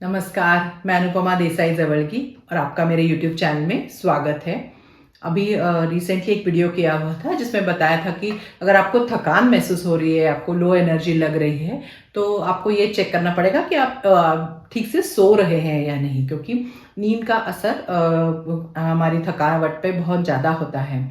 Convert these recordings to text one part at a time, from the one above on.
नमस्कार, मैं अनुपमा देसाई जवळगी और आपका मेरे YouTube चैनल में स्वागत है। अभी रिसेंटली एक वीडियो किया हुआ था जिसमें बताया था कि अगर आपको थकान महसूस हो रही है, आपको लो एनर्जी लग रही है, तो आपको ये चेक करना पड़ेगा कि आप ठीक से सो रहे हैं या नहीं, क्योंकि नींद का असर हमारी थकावट पे बहुत ज़्यादा होता है।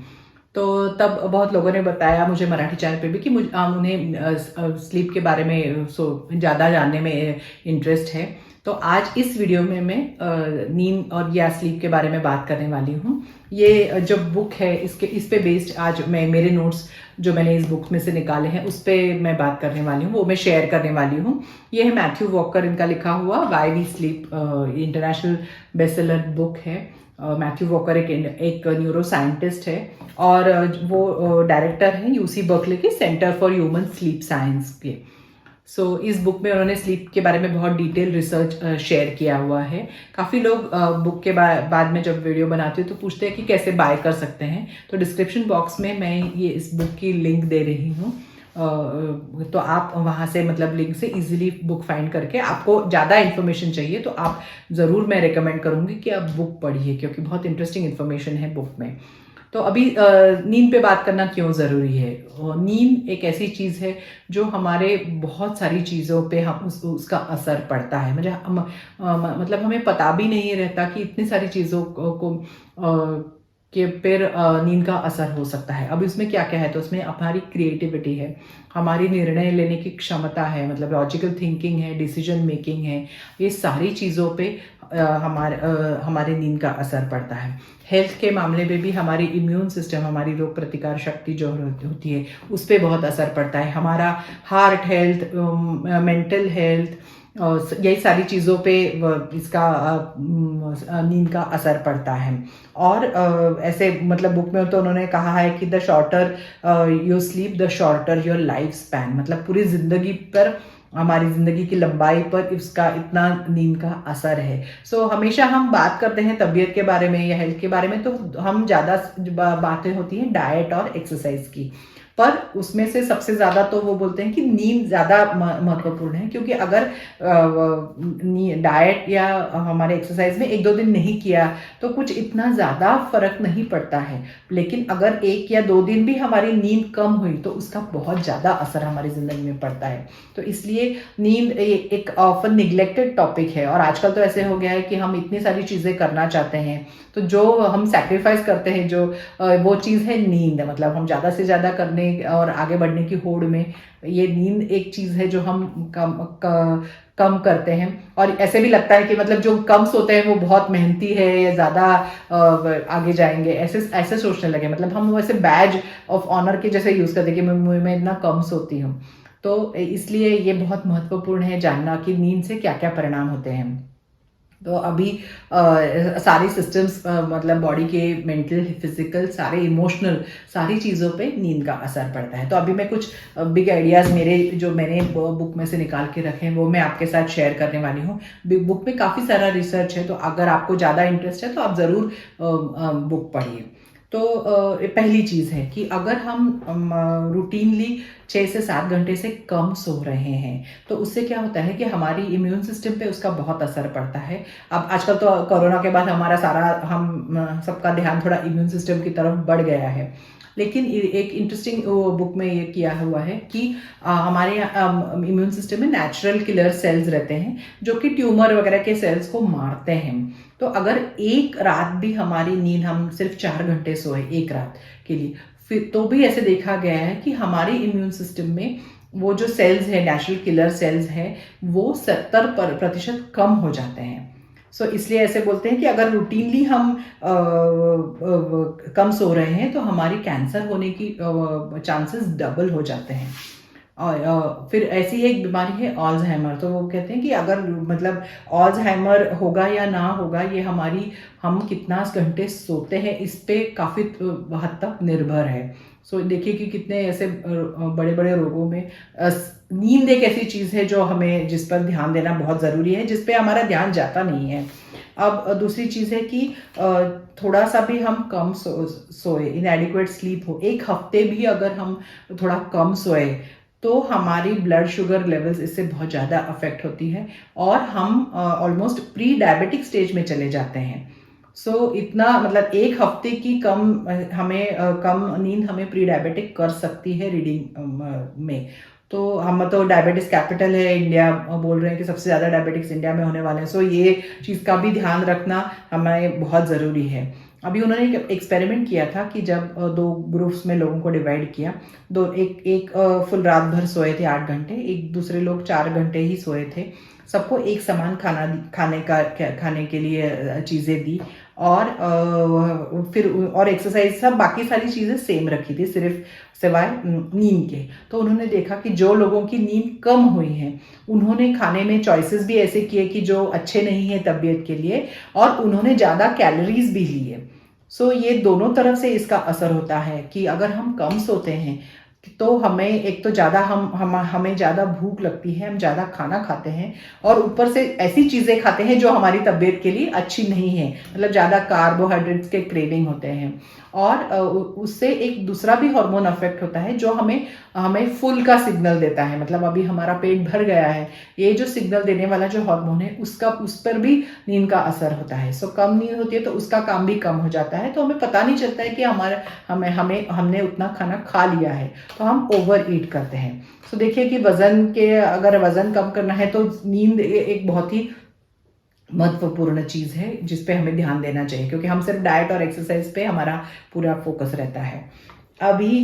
तो तब बहुत लोगों ने बताया मुझे मराठी चैनल पे भी कि उन्हें स्लीप के बारे में ज़्यादा जानने में इंटरेस्ट है। तो आज इस वीडियो में मैं नींद और या स्लीप के बारे में बात करने वाली हूँ। ये जो बुक है इस पे बेस्ड आज मैं मेरे नोट्स जो मैंने इस बुक में से निकाले हैं उस पे मैं बात करने वाली हूँ, वो मैं शेयर करने वाली हूँ। ये है मैथ्यू वॉकर इनका लिखा हुआ why we sleep, international best seller book है। मैथ्यू वॉकर एक न्यूरो साइंटिस्ट है और वो डायरेक्टर हैं यूसी बर्कले के centre for human sleep science के। इस बुक में उन्होंने स्लीप के बारे में बहुत डिटेल रिसर्च शेयर किया हुआ है। काफ़ी लोग बुक के बाद में जब वीडियो बनाती हूँ तो पूछते हैं कि कैसे बाय कर सकते हैं, तो डिस्क्रिप्शन बॉक्स में मैं ये इस बुक की लिंक दे रही हूँ। तो आप वहाँ से मतलब लिंक से इजीली बुक फाइंड करके, आपको ज़्यादा इन्फॉर्मेशन चाहिए तो आप ज़रूर, मैं रिकमेंड करूँगी कि आप बुक पढ़िए, क्योंकि बहुत इंटरेस्टिंग इन्फॉर्मेशन है बुक में। तो अभी नींद पे बात करना क्यों ज़रूरी है। नींद एक ऐसी चीज़ है जो हमारे बहुत सारी चीज़ों पे हम उसका असर पड़ता है। मतलब हमें पता भी नहीं रहता कि इतनी सारी चीज़ों को के पर नींद का असर हो सकता है। अब इसमें क्या क्या है, तो उसमें हमारी क्रिएटिविटी है, हमारी निर्णय लेने की क्षमता है, मतलब लॉजिकल थिंकिंग है, डिसीजन मेकिंग है। ये सारी चीज़ों पे हमारे नींद का असर पड़ता है। हेल्थ के मामले में भी हमारी इम्यून सिस्टम, हमारी रोग प्रतिकार शक्ति जो होती है उस पर बहुत असर पड़ता है। हमारा हार्ट हेल्थ, मेंटल हेल्थ, यही सारी चीज़ों पे इसका नींद का असर पड़ता है। और ऐसे मतलब बुक में तो उन्होंने कहा है कि the shorter your sleep the shorter your life span, मतलब पूरी ज़िंदगी पर, हमारी ज़िंदगी की लंबाई पर इसका इतना नींद का असर है। हमेशा हम बात करते हैं तबीयत के बारे में या हेल्थ के बारे में, तो हम ज़्यादा बातें होती हैं डाइट और एक्सरसाइज की, पर उसमें से सबसे ज़्यादा तो वो बोलते हैं कि नींद ज़्यादा महत्वपूर्ण है। क्योंकि अगर डाइट या हमारे एक्सरसाइज में एक दो दिन नहीं किया तो कुछ इतना ज़्यादा फर्क नहीं पड़ता है, लेकिन अगर एक या दो दिन भी हमारी नींद कम हुई तो उसका बहुत ज़्यादा असर हमारी ज़िंदगी में पड़ता है। तो इसलिए नींद एक ऑफन निग्लेक्टेड टॉपिक है, और आजकल तो ऐसे हो गया है कि हम इतनी सारी चीज़ें करना चाहते हैं तो जो हम सैक्रिफाइस करते हैं, जो वो चीज़ है नींद। मतलब हम ज़्यादा से ज़्यादा करने और आगे बढ़ने की होड़ में ये नींद एक चीज़ है जो हम कम करते हैं। और ऐसे भी लगता है कि मतलब जो कम सोते हैं वो बहुत मेहनती है या ज़्यादा आगे जाएंगे, ऐसे ऐसे सोचने लगे। मतलब हम वैसे बैज ऑफ ऑनर के जैसे यूज़ करते हैं कि मैं इतना कम सोती हूँ। तो इसलिए ये बहुत महत्वपूर्ण है जानना कि नींद से क्या क्या परिणाम होते हैं। तो अभी सारी सिस्टम्स, मतलब बॉडी के मेंटल, फिजिकल, सारे इमोशनल, सारी चीज़ों पे नींद का असर पड़ता है। तो अभी मैं कुछ बिग आइडियाज़ मेरे जो मैंने बुक में से निकाल के रखे हैं वो मैं आपके साथ शेयर करने वाली हूँ। बुक में काफ़ी सारा रिसर्च है, तो अगर आपको ज़्यादा इंटरेस्ट है तो आप ज़रूर बुक पढ़िए। तो पहली चीज़ है कि अगर हम रूटीनली 6 से 7 घंटे से कम सो रहे हैं तो उससे क्या होता है कि हमारी इम्यून सिस्टम पे उसका बहुत असर पड़ता है। अब आजकल तो कोरोना के बाद हमारा सारा हम सबका ध्यान थोड़ा इम्यून सिस्टम की तरफ बढ़ गया है, लेकिन एक इंटरेस्टिंग बुक में ये किया हुआ है कि हमारे इम्यून सिस्टम में नेचुरल किलर सेल्स रहते हैं जो कि ट्यूमर वगैरह के सेल्स को मारते हैं। तो अगर एक रात भी हमारी नींद, हम सिर्फ 4 घंटे सोए एक रात के लिए, फिर तो भी ऐसे देखा गया है कि हमारी इम्यून सिस्टम में वो जो सेल्स है, नेचुरल किलर सेल्स हैं, वो 70% कम हो जाते हैं। इसलिए ऐसे बोलते हैं कि अगर रूटीनली हम कम सो रहे हैं तो हमारी कैंसर होने की चांसेस डबल हो जाते हैं। और फिर ऐसी एक बीमारी है ऑल्ज़हाइमर। तो वो कहते हैं कि अगर मतलब ऑल्ज़हाइमर होगा या ना होगा, ये हम कितना घंटे सोते हैं इस पे काफ़ी हद तक निर्भर है। देखिए कि कितने ऐसे बड़े बड़े रोगों में नींद एक ऐसी चीज़ है जो हमें, जिस पर ध्यान देना बहुत ज़रूरी है, जिस पे हमारा ध्यान जाता नहीं है। अब दूसरी चीज़ है कि थोड़ा सा भी हम कम सोए, इनएडिक्वेट स्लीप हो, एक हफ्ते भी अगर हम थोड़ा कम सोए तो हमारी ब्लड शुगर लेवल्स इससे बहुत ज़्यादा अफेक्ट होती है और हम ऑलमोस्ट प्री डायबिटिक स्टेज में चले जाते हैं। इतना मतलब एक हफ्ते की कम नींद हमें प्री डायबिटिक कर सकती है रीडिंग में। तो हम तो डायबिटीज कैपिटल है इंडिया, बोल रहे हैं कि सबसे ज़्यादा डायबिटिक्स इंडिया में होने वाले हैं। ये चीज़ का भी ध्यान रखना हमें बहुत ज़रूरी है। अभी उन्होंने एक एक्सपेरिमेंट किया था कि जब दो ग्रुप्स में लोगों को डिवाइड किया, एक फुल रात भर सोए थे 8 घंटे, एक दूसरे लोग 4 घंटे ही सोए थे। सबको एक समान खाने के लिए चीज़ें दी और फिर और एक्सरसाइज, सब बाकी सारी चीज़ें सेम रखी थी सिर्फ सिवाय नींद के। तो उन्होंने देखा कि जो लोगों की नींद कम हुई है उन्होंने खाने में चॉइसेस भी ऐसे किए कि जो अच्छे नहीं है तबीयत के लिए, और उन्होंने ज़्यादा कैलोरीज भी लिए। ये दोनों तरफ से इसका असर होता है कि अगर हम कम सोते हैं तो हमें एक तो ज़्यादा हमें ज़्यादा भूख लगती है, हम ज़्यादा खाना खाते हैं और ऊपर से ऐसी चीज़ें खाते हैं जो हमारी तबीयत के लिए अच्छी नहीं है, मतलब ज़्यादा कार्बोहाइड्रेट्स के क्रेविंग होते हैं। और उससे एक दूसरा भी हार्मोन अफेक्ट होता है जो हमें फुल का सिग्नल देता है, मतलब अभी हमारा पेट भर गया है, ये जो सिग्नल देने वाला जो हार्मोन है उस पर भी नींद का असर होता है। कम नींद होती है तो उसका काम भी कम हो जाता है, तो हमें पता नहीं चलता है कि हमने उतना खाना खा लिया है, तो हम ओवर ईट करते हैं। देखिए कि अगर वजन कम करना है तो नींद एक बहुत ही महत्वपूर्ण चीज़ है जिस पे हमें ध्यान देना चाहिए, क्योंकि हम सिर्फ डाइट और एक्सरसाइज पे हमारा पूरा फोकस रहता है। अभी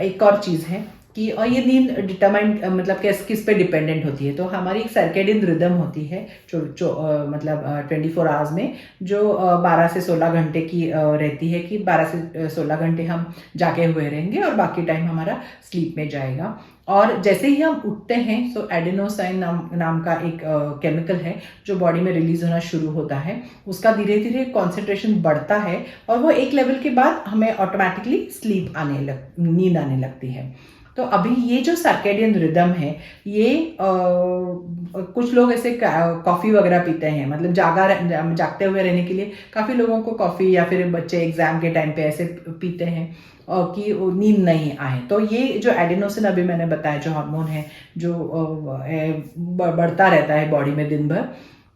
एक और चीज़ है कि ये नींद डिटरमाइंड मतलब किस पे डिपेंडेंट होती है। तो हमारी एक सर्केडियन रिदम होती है मतलब 24 आवर्स में, जो 12 से 16 घंटे की रहती है कि 12 से 16 घंटे हम जागे हुए रहेंगे और बाकी टाइम हमारा स्लीप में जाएगा। और जैसे ही हम उठते हैं एडेनोसाइन नाम का एक केमिकल है जो बॉडी में रिलीज होना शुरू होता है, उसका धीरे धीरे कॉन्सेंट्रेशन बढ़ता है और वो एक लेवल के बाद हमें ऑटोमेटिकली नींद आने लगती है। तो अभी ये जो सर्केडियन रिदम है, ये कुछ लोग ऐसे कॉफ़ी वगैरह पीते हैं, मतलब जागते हुए रहने के लिए काफ़ी लोगों को कॉफ़ी, या फिर बच्चे एग्जाम के टाइम पे ऐसे पीते हैं कि नींद नहीं आए। तो ये जो एडेनोसिन अभी मैंने बताया जो हार्मोन है जो बढ़ता रहता है बॉडी में दिन भर,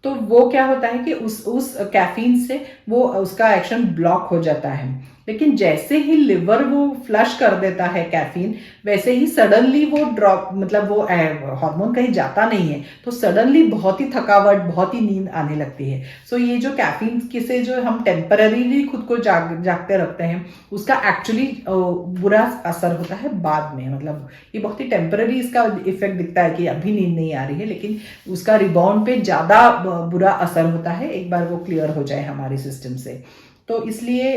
तो वो क्या होता है कि उस कैफीन से वो उसका एक्शन ब्लॉक हो जाता है। लेकिन जैसे ही लिवर वो फ्लश कर देता है कैफीन, वैसे ही सडनली वो ड्रॉप, मतलब वो हार्मोन कहीं जाता नहीं है, तो सडनली बहुत ही थकावट, बहुत ही नींद आने लगती है। ये जो कैफीन से जो हम टेम्पररीली खुद को जागते रखते हैं, उसका एक्चुअली बुरा असर होता है बाद में। मतलब ये बहुत ही टेम्पररी इसका इफेक्ट दिखता है कि अभी नींद नहीं आ रही है, लेकिन उसका रिबाउंड पे ज़्यादा बुरा असर होता है एक बार वो क्लियर हो जाए हमारे सिस्टम से। तो इसलिए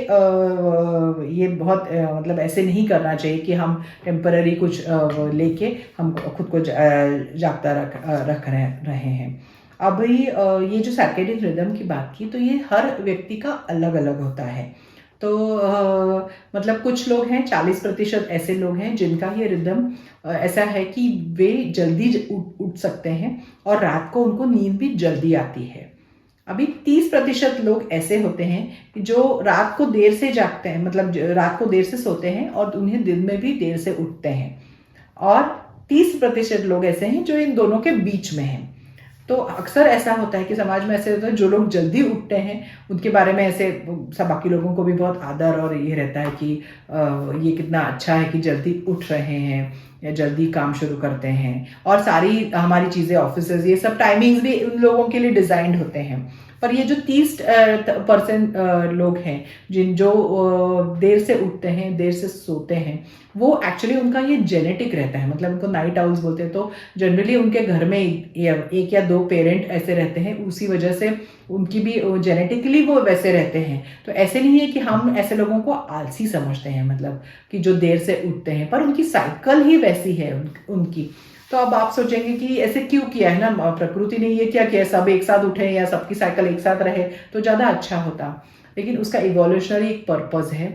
ये बहुत मतलब ऐसे नहीं करना चाहिए कि हम टेम्पररी कुछ लेके हम खुद को जागता रख रहे हैं। अभी ये जो सर्केडियन रिदम की बात की, तो ये हर व्यक्ति का अलग अलग होता है। तो मतलब कुछ लोग हैं, 40% ऐसे लोग हैं जिनका ये रिदम ऐसा है कि वे जल्दी उठ सकते हैं और रात को उनको नींद भी जल्दी आती है। अभी 30% लोग ऐसे होते हैं जो रात को देर से जागते हैं, मतलब रात को देर से सोते हैं और उन्हें दिन में भी देर से उठते हैं। और 30% लोग ऐसे हैं जो इन दोनों के बीच में हैं। तो अक्सर ऐसा होता है कि समाज में ऐसे होता है, जो लोग जल्दी उठते हैं उनके बारे में ऐसे सब बाकी लोगों को भी बहुत आदर और ये रहता है कि ये कितना अच्छा है कि जल्दी उठ रहे हैं या जल्दी काम शुरू करते हैं। और सारी हमारी चीज़ें, ऑफिसेज, ये सब टाइमिंग्स भी उन लोगों के लिए डिज़ाइंड होते हैं। पर ये जो 30% लोग हैं जो देर से उठते हैं, देर से सोते हैं, वो एक्चुअली उनका ये जेनेटिक रहता है, मतलब उनको नाइट आउल्स बोलते हैं। तो जनरली उनके घर में एक या दो पेरेंट ऐसे रहते हैं, उसी वजह से उनकी भी जेनेटिकली वो वैसे रहते हैं। तो ऐसे नहीं है कि हम ऐसे लोगों को आलसी समझते हैं, मतलब कि जो देर से उठते हैं, पर उनकी साइकिल ही वैसी है उनकी। तो अब आप सोचेंगे कि ऐसे क्यों किया है ना, प्रकृति ने ये क्या किया, सब एक साथ उठे या सबकी साइकिल एक साथ रहे तो ज़्यादा अच्छा होता। लेकिन उसका इवोल्यूशनरी एक पर्पज़ है।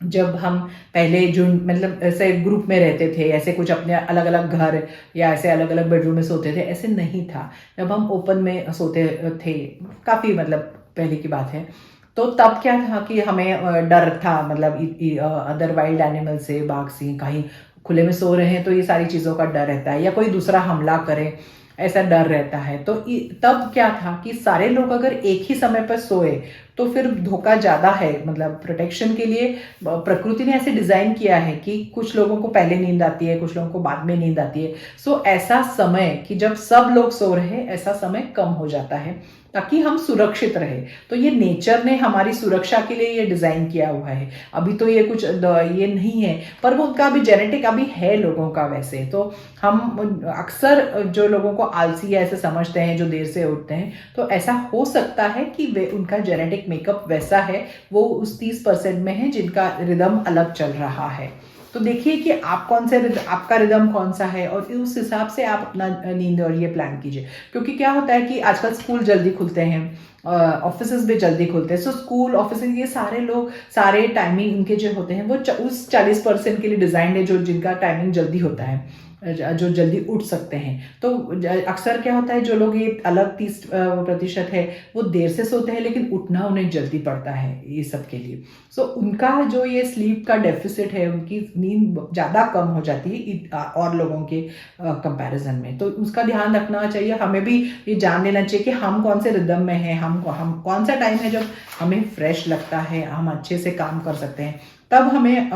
जब हम पहले जो मतलब ऐसे ग्रुप में रहते थे, ऐसे कुछ अपने अलग अलग घर या ऐसे अलग अलग बेडरूम में सोते थे, ऐसे नहीं था। जब हम ओपन में सोते थे, काफ़ी मतलब पहले की बात है, तो तब क्या था कि हमें डर था, मतलब अदर वाइल्ड एनिमल से, बाघ, सिंह, कहीं खुले में सो रहे हैं तो ये सारी चीज़ों का डर रहता है, या कोई दूसरा हमला करे ऐसा डर रहता है। तो तब क्या था कि सारे लोग अगर एक ही समय पर सोए तो फिर धोखा ज़्यादा है। मतलब प्रोटेक्शन के लिए प्रकृति ने ऐसे डिज़ाइन किया है कि कुछ लोगों को पहले नींद आती है, कुछ लोगों को बाद में नींद आती है। सो ऐसा समय कि जब सब लोग सो रहे हैं, ऐसा समय कम हो जाता है ताकि हम सुरक्षित रहे। तो ये नेचर ने हमारी सुरक्षा के लिए ये डिज़ाइन किया हुआ है। अभी तो ये कुछ ये नहीं है, पर वो उनका अभी जेनेटिक अभी है लोगों का वैसे। तो हम अक्सर जो लोगों को आलसी ऐसे समझते हैं, जो देर से उठते हैं, तो ऐसा हो सकता है कि वे उनका जेनेटिक मेकअप वैसा है, वो उस 30% में है जिनका रिदम अलग चल रहा है। तो देखिए कि आप आपका रिदम कौन सा है, और उस हिसाब से आप अपना नींद और ये प्लान कीजिए। क्योंकि क्या होता है कि आजकल स्कूल जल्दी खुलते हैं, ऑफिसेज भी जल्दी खुलते हैं। सो स्कूल ऑफिस ये सारे लोग, सारे टाइमिंग इनके जो होते हैं वो उस 40% के लिए डिजाइंड है जो जिनका टाइमिंग जल्दी होता है, जो जल्दी उठ सकते हैं। तो अक्सर क्या होता है, जो लोग ये अलग 30% है वो देर से सोते हैं, लेकिन उठना उन्हें जल्दी पड़ता है ये सब के लिए। सो उनका जो ये स्लीप का डेफिसिट है, उनकी नींद ज़्यादा कम हो जाती है और लोगों के कंपैरिजन में। तो उसका ध्यान रखना चाहिए। हमें भी ये जान लेना चाहिए कि हम कौन से रिदम में हैं, हम कौन सा टाइम है जब हमें फ्रेश लगता है, हम अच्छे से काम कर सकते हैं, तब हमें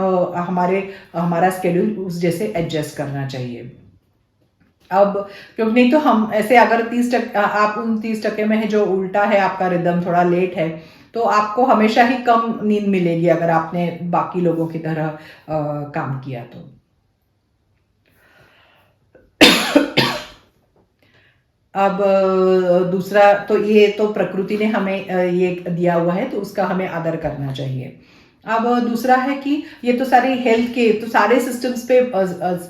हमारा स्केड्यूल उस जैसे एडजस्ट करना चाहिए। अब क्योंकि नहीं तो हम ऐसे अगर 30% आप उन 30% में है जो उल्टा है, आपका रिदम थोड़ा लेट है, तो आपको हमेशा ही कम नींद मिलेगी अगर आपने बाकी लोगों की तरह काम किया तो। अब दूसरा तो ये तो प्रकृति ने हमें ये दिया हुआ है, तो उसका हमें आदर करना चाहिए। अब दूसरा है कि ये तो सारे हेल्थ के तो सारे सिस्टम्स पे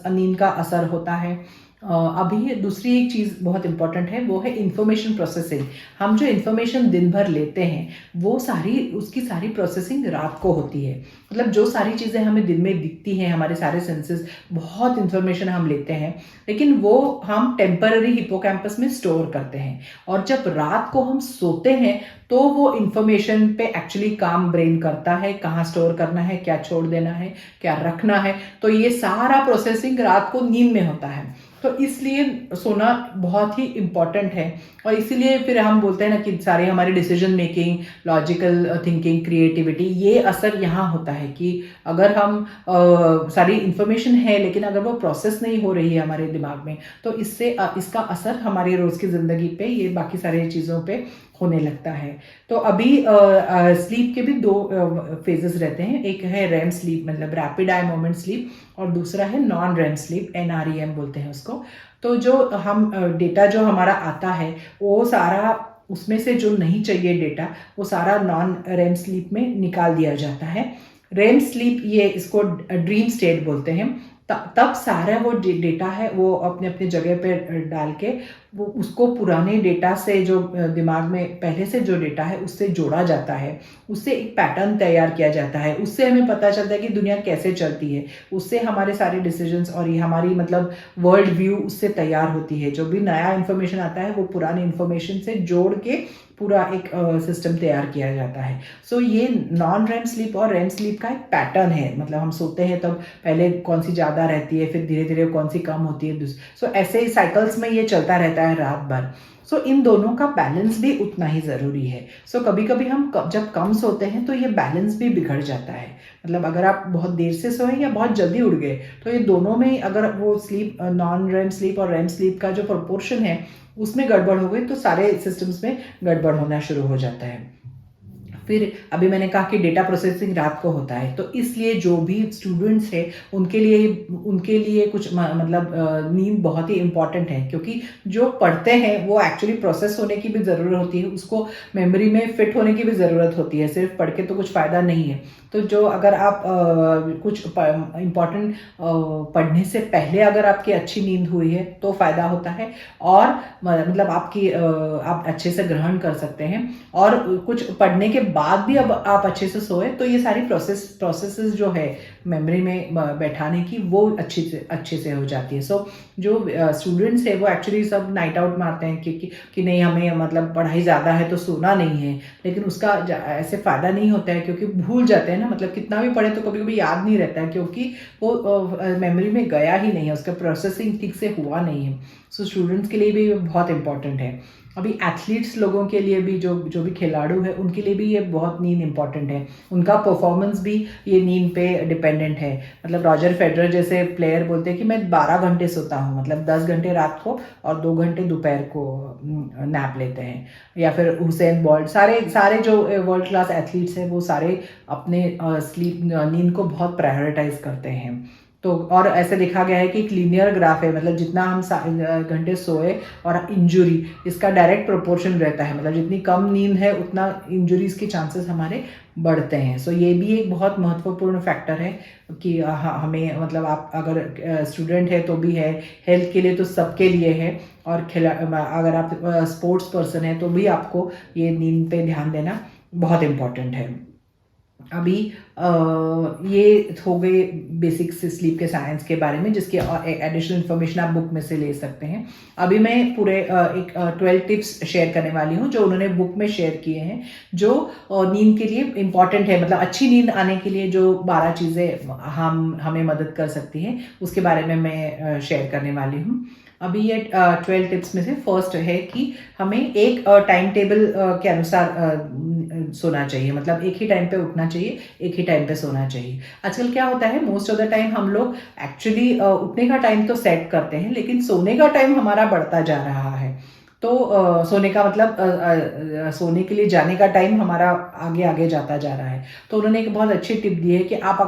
नींद का असर होता है। अभी दूसरी एक चीज़ बहुत इंपॉर्टेंट है, वो है इंफॉर्मेशन प्रोसेसिंग। हम जो इंफॉर्मेशन दिन भर लेते हैं वो उसकी सारी प्रोसेसिंग रात को होती है। मतलब जो सारी चीज़ें हमें दिन में दिखती हैं, हमारे सारे सेंसेस, बहुत इंफॉर्मेशन हम लेते हैं, लेकिन वो हम टेम्पररी हिपोकैम्पस में स्टोर करते हैं। और जब रात को हम सोते हैं तो वो इंफॉर्मेशन पे एक्चुअली काम ब्रेन करता है, कहाँ स्टोर करना है, क्या छोड़ देना है, क्या रखना है। तो ये सारा प्रोसेसिंग रात को नींद में होता है। तो इसलिए सोना बहुत ही इम्पॉर्टेंट है। और इसीलिए फिर हम बोलते हैं ना कि सारे हमारे decision making, logical thinking, creativity, ये असर यहाँ होता है कि अगर हम सारी इंफॉर्मेशन है लेकिन अगर वो प्रोसेस नहीं हो रही है हमारे दिमाग में, तो इसका असर हमारी रोज़ की ज़िंदगी पे, ये बाकी सारी चीज़ों पे होने लगता है। तो अभी स्लीप के भी 2 फेजेस रहते हैं। एक है रेम स्लीप, मतलब रैपिड आई मोमेंट स्लीप, और दूसरा है नॉन रेम स्लीप, NREM बोलते हैं उसको। तो जो हम डेटा जो हमारा आता है वो सारा, उसमें से जो नहीं चाहिए डेटा, वो सारा नॉन रेम स्लीप में निकाल दिया जाता है। रेम स्लीप, ये इसको ड्रीम स्टेट बोलते हैं। तब सारा वो डेटा है वो अपने अपने जगह पे डाल के वो उसको पुराने डेटा से, जो दिमाग में पहले से जो डेटा है उससे जोड़ा जाता है, उससे एक पैटर्न तैयार किया जाता है, उससे हमें पता चलता है कि दुनिया कैसे चलती है, उससे हमारे सारे डिसीजंस और ये हमारी मतलब वर्ल्ड व्यू उससे तैयार होती है। जो भी नया इन्फॉर्मेशन आता है वो पुरानी इन्फॉर्मेशन से जोड़ के पूरा एक सिस्टम तैयार किया जाता है। सो ये नॉन रेम स्लीप और रेम स्लीप का एक पैटर्न है। मतलब हम सोते हैं तब पहले कौन सी ज़्यादा रहती है, फिर धीरे धीरे कौन सी कम होती है। सो ऐसे ही साइकिल्स में ये चलता रहता है रात भर। सो इन दोनों का बैलेंस भी उतना ही ज़रूरी है। सो कभी कभी हम जब कम सोते हैं तो ये बैलेंस भी बिगड़ जाता है। मतलब अगर आप बहुत देर से सोए या बहुत जल्दी उठ गए, तो ये दोनों में अगर वो स्लीप, नॉन रेम स्लीप और रेम स्लीप का जो प्रोपोर्शन है उसमें गड़बड़ हो गई, तो सारे सिस्टम्स में गड़बड़ होना शुरू हो जाता है। फिर अभी मैंने कहा कि डेटा प्रोसेसिंग रात को होता है, तो इसलिए जो भी स्टूडेंट्स हैं उनके लिए कुछ मतलब नींद बहुत ही इम्पॉर्टेंट है। क्योंकि जो पढ़ते हैं वो एक्चुअली प्रोसेस होने की भी ज़रूरत होती है, उसको मेमोरी में फिट होने की भी ज़रूरत होती है। सिर्फ पढ़ के तो कुछ फ़ायदा नहीं है। तो जो अगर आप कुछ इम्पॉर्टेंट पढ़ने से पहले अगर आपकी अच्छी नींद हुई है तो फ़ायदा होता है, और मतलब आप अच्छे से ग्रहण कर सकते हैं। और कुछ पढ़ने के बाद भी अब आप अच्छे से सोए तो ये सारी प्रोसेसेस जो है मेमोरी में बैठाने की, वो अच्छे से हो जाती है। सो जो स्टूडेंट्स है वो एक्चुअली सब नाइट आउट मारते हैं कि नहीं हमें मतलब पढ़ाई ज़्यादा है तो सोना नहीं है, लेकिन उसका ऐसे फ़ायदा नहीं होता है, क्योंकि भूल जाते हैं ना ना, मतलब कितना भी पढ़े तो कभी कभी याद नहीं रहता है, क्योंकि वो मेमोरी में गया ही नहीं है, उसका प्रोसेसिंग ठीक से हुआ नहीं है। सो स्टूडेंट्स के लिए भी बहुत इंपॉर्टेंट है। अभी एथलीट्स लोगों के लिए भी, जो भी खिलाड़ू है उनके लिए भी ये बहुत नींद इंपॉर्टेंट है। उनका परफॉर्मेंस भी ये नींद पे डिपेंडेंट है। मतलब रॉजर फेडरर जैसे प्लेयर बोलते हैं कि मैं 12 घंटे सोता हूँ, मतलब 10 घंटे रात को और 2 घंटे दोपहर को नैप लेते हैं। या फिर हुसैन बोल्ट, सारे जो वर्ल्ड क्लास एथलीट्स हैं वो सारे अपने स्लीप नींद को बहुत प्रायोरिटाइज करते हैं। तो और ऐसे देखा गया है कि एक लीनियर ग्राफ है, मतलब जितना हम घंटे सोए और इंजुरी, इसका डायरेक्ट प्रोपोर्शन रहता है। मतलब जितनी कम नींद है उतना इंजुरीज के चांसेस हमारे बढ़ते हैं। सो ये भी एक बहुत महत्वपूर्ण फैक्टर है कि हमें, मतलब आप अगर स्टूडेंट है तो भी है, हेल्थ के लिए तो सबके लिए है, और अगर आप स्पोर्ट्स पर्सन है तो भी आपको ये नींद पे ध्यान देना बहुत इम्पोर्टेंट है। अभी ये हो गए बेसिक्स स्लीप के साइंस के बारे में, जिसके एडिशनल इन्फॉर्मेशन आप बुक में से ले सकते हैं। अभी मैं पूरे एक 12 टिप्स शेयर करने वाली हूँ जो उन्होंने बुक में शेयर किए हैं, जो नींद के लिए इम्पॉर्टेंट है। मतलब अच्छी नींद आने के लिए जो 12 चीज़ें हमें मदद कर सकती हैं, उसके बारे में मैं शेयर करने वाली हूँ। अभी ये 12 टिप्स में से फर्स्ट है कि हमें एक टाइम टेबल के अनुसार सोना चाहिए। मतलब एक ही टाइम पे उठना चाहिए, एक ही टाइम पे सोना चाहिए। आजकल क्या होता है, मोस्ट ऑफ द टाइम हम लोग एक्चुअली उठने का टाइम तो सेट करते हैं, लेकिन सोने का टाइम हमारा बढ़ता जा रहा है। तो सोने का मतलब सोने के लिए जाने का टाइम हमारा आगे आगे जाता जा रहा है। तो उन्होंने एक बहुत अच्छी टिप दी है कि आप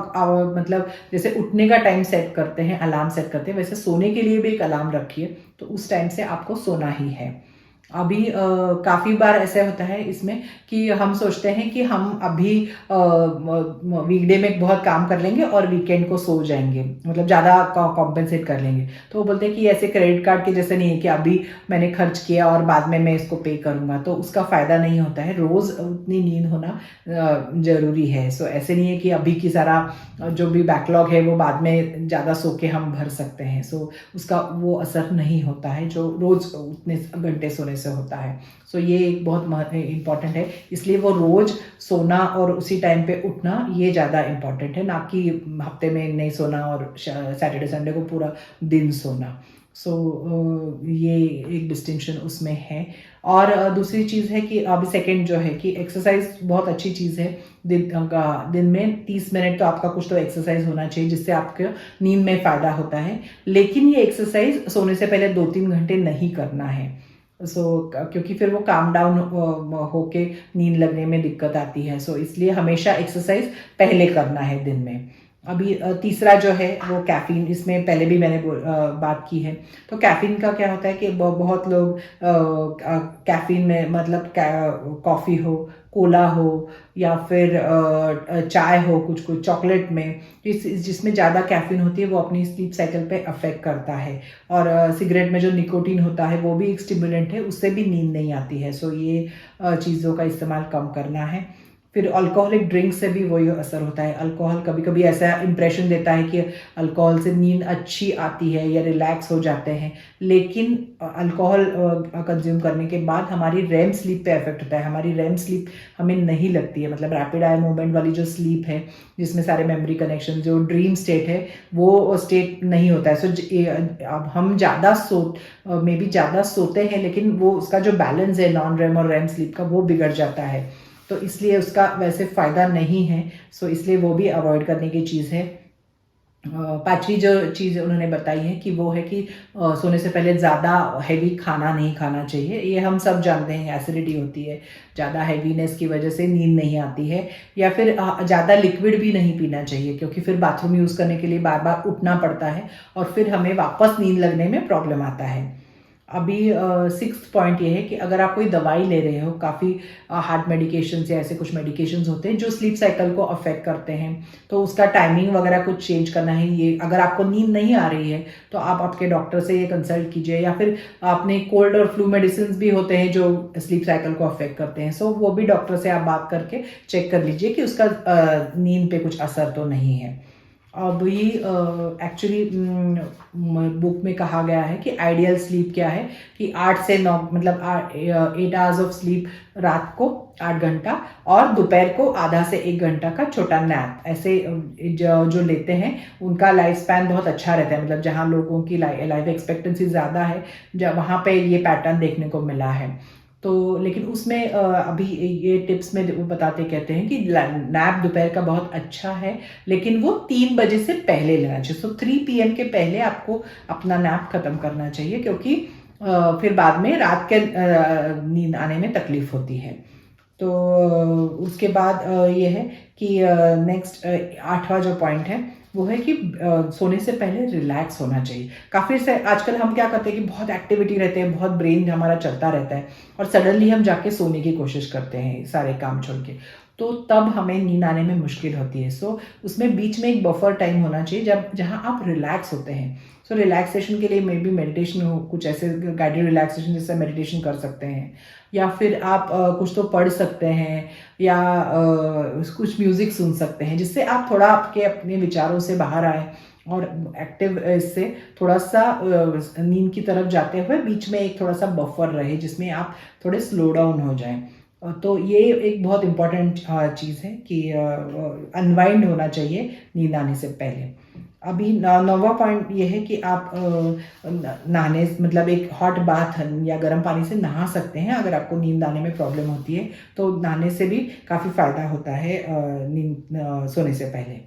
मतलब जैसे उठने का टाइम सेट करते हैं, अलार्म सेट करते हैं, वैसे सोने के लिए भी एक अलार्म रखिए, तो उस टाइम से आपको सोना ही है। अभी काफ़ी बार ऐसा होता है इसमें कि हम सोचते हैं कि हम अभी वीकडे में बहुत काम कर लेंगे और वीकेंड को सो जाएंगे, मतलब ज़्यादा कॉम्पेंसेट कर लेंगे। तो वो बोलते हैं कि ऐसे क्रेडिट कार्ड के जैसे नहीं है कि अभी मैंने खर्च किया और बाद में मैं इसको पे करूँगा, तो उसका फ़ायदा नहीं होता है। रोज़ उतनी नींद होना ज़रूरी है। सो ऐसे नहीं है कि अभी की सारा जो भी बैकलॉग है वो बाद में ज़्यादा सो के हम भर सकते हैं। सो उसका वो असर नहीं होता है जो रोज़ उतने घंटे सोने से होता है। सो ये एक बहुत इम्पॉर्टेंट है, इसलिए वो रोज़ सोना और उसी टाइम पे उठना ये ज़्यादा इम्पॉर्टेंट है, ना कि हफ्ते में नहीं सोना और सैटरडे संडे को पूरा दिन सोना। सो ये एक डिस्टिंक्शन उसमें है। और दूसरी चीज़ है कि अभी सेकंड जो है कि एक्सरसाइज बहुत अच्छी चीज़ है। दिन में 30 मिनट तो आपका कुछ तो एक्सरसाइज होना चाहिए, जिससे आपके नींद में फ़ायदा होता है। लेकिन ये एक्सरसाइज सोने से पहले 2-3 घंटे नहीं करना है। क्योंकि फिर वो काम डाउन होके नींद लगने में दिक्कत आती है। इसलिए हमेशा एक्सरसाइज पहले करना है दिन में। अभी तीसरा जो है वो कैफ़ीन, इसमें पहले भी मैंने बात की है। तो कैफ़ीन का क्या होता है कि बहुत लोग कैफ़ीन में मतलब कॉफ़ी हो, कोला हो, या फिर चाय हो, कुछ चॉकलेट में, जिसमें ज़्यादा कैफ़ीन होती है वो अपनी स्लीप साइकिल पे अफेक्ट करता है। और सिगरेट में जो निकोटीन होता है वो भी एक स्टिमुलेंट है, उससे भी नींद नहीं आती है। ये चीज़ों का इस्तेमाल कम करना है। फिर अल्कोहलिक ड्रिंक से भी वही असर होता है। अल्कोहल कभी कभी ऐसा इंप्रेशन देता है कि अल्कोहल से नींद अच्छी आती है या रिलैक्स हो जाते हैं, लेकिन अल्कोहल कंज्यूम करने के बाद हमारी रेम स्लीप पे इफेक्ट होता है। हमारी रेम स्लीप हमें नहीं लगती है, मतलब रैपिड आई मूवमेंट वाली जो स्लीप है जिसमें सारे मेमोरी कनेक्शन, जो ड्रीम स्टेट है वो स्टेट नहीं होता है। अब हम ज़्यादा मे बी ज़्यादा सोते हैं, लेकिन वो उसका जो बैलेंस है नॉन रेम और रेम स्लीप का वो बिगड़ जाता है, तो इसलिए उसका वैसे फ़ायदा नहीं है। इसलिए वो भी अवॉइड करने की चीज़ है। पांचवी जो चीज़ उन्होंने बताई है कि वो है कि सोने से पहले ज़्यादा हैवी खाना नहीं खाना चाहिए। ये हम सब जानते हैं, एसिडिटी होती है, ज़्यादा हैवीनेस की वजह से नींद नहीं आती है। या फिर ज़्यादा लिक्विड भी नहीं पीना चाहिए, क्योंकि फिर बाथरूम यूज़ करने के लिए बार बार उठना पड़ता है और फिर हमें वापस नींद लगने में प्रॉब्लम आता है। अभी 6th पॉइंट ये है कि अगर आप कोई दवाई ले रहे हो, काफ़ी हार्ट मेडिकेशंस या ऐसे कुछ मेडिकेशंस होते हैं जो स्लीप साइकिल को अफेक्ट करते हैं, तो उसका टाइमिंग वगैरह कुछ चेंज करना है। ये अगर आपको नींद नहीं आ रही है तो आप आपके डॉक्टर से ये कंसल्ट कीजिए। या फिर आपने कोल्ड और फ्लू मेडिसिन भी होते हैं जो स्लीप साइकिल को अफेक्ट करते हैं, वो भी डॉक्टर से आप बात करके चेक कर लीजिए कि उसका नींद पे कुछ असर तो नहीं है। अभी एक्चुअली बुक में कहा गया है कि आइडियल स्लीप क्या है कि 8 से 9 मतलब 8 आवर्स ऑफ स्लीप रात को 8 घंटा, और दोपहर को आधा से 1 घंटा का छोटा नैप। ऐसे जो लेते हैं उनका लाइफ स्पैन बहुत अच्छा रहता है। मतलब जहाँ लोगों की लाइफ एक्सपेक्टेंसी ज़्यादा है, जब वहाँ पे ये पैटर्न देखने को मिला है। तो लेकिन उसमें अभी ये टिप्स में वो बताते कहते हैं कि नैप दोपहर का बहुत अच्छा है, लेकिन वो 3 बजे से पहले लेना चाहिए। सो 3 PM के पहले आपको अपना नैप खत्म करना चाहिए, क्योंकि फिर बाद में रात के नींद आने में तकलीफ होती है। तो उसके बाद ये है कि नेक्स्ट 8वां जो पॉइंट है वो है कि सोने से पहले रिलैक्स होना चाहिए। काफ़ी से आजकल हम क्या करते हैं कि बहुत एक्टिविटी रहते हैं, बहुत ब्रेन हमारा चलता रहता है, और सडनली हम जाके सोने की कोशिश करते हैं सारे काम छोड़ के, तो तब हमें नींद आने में मुश्किल होती है। सो उसमें बीच में एक बफर टाइम होना चाहिए जब जहाँ आप रिलैक्स होते हैं। सो रिलैक्सेशन के लिए मे बी मेडिटेशन हो, कुछ ऐसे गाइडेड रिलैक्सेशन जैसे मेडिटेशन कर सकते हैं, या फिर आप कुछ तो पढ़ सकते हैं, या कुछ म्यूज़िक सुन सकते हैं, जिससे आप थोड़ा आपके अपने विचारों से बाहर आए और एक्टिव इससे थोड़ा सा नींद की तरफ जाते हुए बीच में एक थोड़ा सा बफर रहे जिसमें आप थोड़े स्लो डाउन हो जाएं। तो ये एक बहुत इम्पॉर्टेंट चीज़ है कि अनवाइंड होना चाहिए नींद आने से पहले। अभी 9वां पॉइंट ये है कि आप नहाने मतलब एक हॉट बाथ या गर्म पानी से नहा सकते हैं। अगर आपको नींद आने में प्रॉब्लम होती है तो नहाने से भी काफ़ी फ़ायदा होता है नींद सोने से पहले।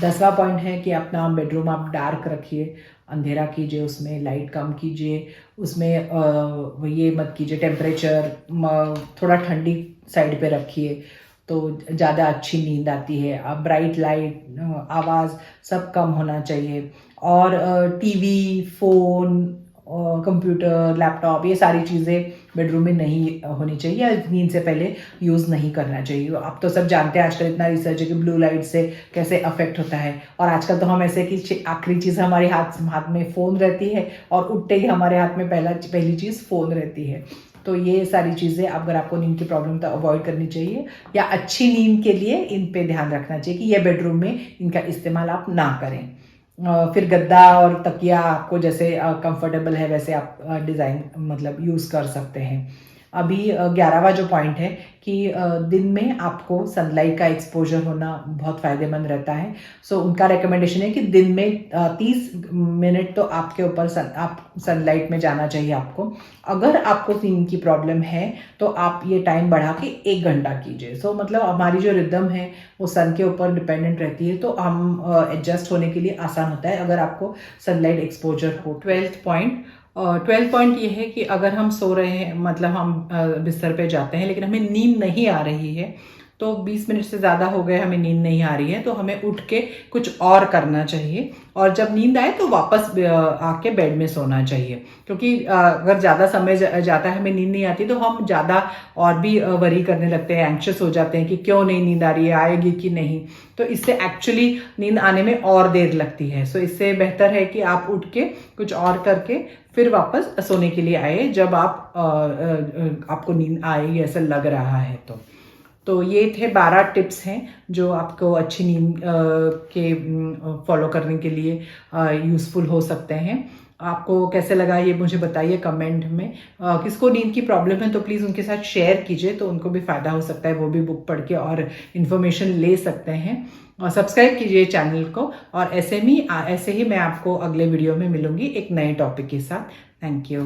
10वां पॉइंट है कि अपना बेडरूम आप डार्क रखिए, अंधेरा कीजिए, उसमें लाइट कम कीजिए, उसमें ये मत कीजिए टेम्परेचर थोड़ा ठंडी साइड पे रखिए, तो ज़्यादा अच्छी नींद आती है। अब ब्राइट लाइट, आवाज़ सब कम होना चाहिए, और टीवी, फ़ोन, कंप्यूटर, लैपटॉप, ये सारी चीज़ें बेडरूम में नहीं होनी चाहिए, या नींद से पहले यूज़ नहीं करना चाहिए। आप तो सब जानते हैं आजकल इतना रिसर्च है कि ब्लू लाइट से कैसे अफेक्ट होता है, और आजकल तो हम ऐसे कि आखिरी चीज़ हमारे हाथ में फ़ोन रहती है, और उठते ही हमारे हाथ में पहली चीज़ फ़ोन रहती है। तो ये सारी चीज़ें अगर आपको नींद की प्रॉब्लम तो अवॉइड करनी चाहिए, या अच्छी नींद के लिए इन पे ध्यान रखना चाहिए कि ये बेडरूम में इनका इस्तेमाल आप ना करें। फिर गद्दा और तकिया आपको जैसे कंफर्टेबल है वैसे आप डिज़ाइन मतलब यूज़ कर सकते हैं। अभी 11वां जो पॉइंट है कि दिन में आपको सनलाइट का एक्सपोजर होना बहुत फ़ायदेमंद रहता है। सो उनका रिकमेंडेशन है कि दिन में 30 मिनट तो आपके ऊपर आप सनलाइट में जाना चाहिए आपको। अगर आपको नींद की प्रॉब्लम है तो आप ये टाइम बढ़ा के 1 घंटा कीजिए। सो मतलब हमारी जो रिदम है वो सन के ऊपर डिपेंडेंट रहती है, तो हम एडजस्ट होने के लिए आसान होता है अगर आपको सनलाइट एक्सपोजर हो। 12 पॉइंट ये है कि अगर हम सो रहे हैं मतलब हम बिस्तर पे जाते हैं लेकिन हमें नींद नहीं आ रही है, तो 20 मिनट से ज़्यादा हो गए हमें नींद नहीं आ रही है, तो हमें उठ के कुछ और करना चाहिए, और जब नींद आए तो वापस आके बेड में सोना चाहिए। क्योंकि अगर ज़्यादा समय जाता है हमें नींद नहीं आती तो हम ज़्यादा और भी वरी करने लगते हैं, एंक्शस हो जाते हैं कि क्यों नहीं नींद आ रही है, आएगी कि नहीं। तो इससे एक्चुअली नींद आने में और देर लगती है। सो इससे बेहतर है कि आप उठ के कुछ और करके फिर वापस सोने के लिए आए जब आपको नींद आए ऐसा लग रहा है। तो ये थे 12 टिप्स हैं जो आपको अच्छी नींद के फॉलो करने के लिए यूज़फुल हो सकते हैं। आपको कैसे लगा ये मुझे बताइए कमेंट में। किसको नींद की प्रॉब्लम है तो प्लीज़ उनके साथ शेयर कीजिए, तो उनको भी फ़ायदा हो सकता है, वो भी बुक पढ़ के और इन्फॉर्मेशन ले सकते हैं। और सब्सक्राइब कीजिए चैनल को, और ऐसे ही मैं आपको अगले वीडियो में मिलूँगी एक नए टॉपिक के साथ। Thank you.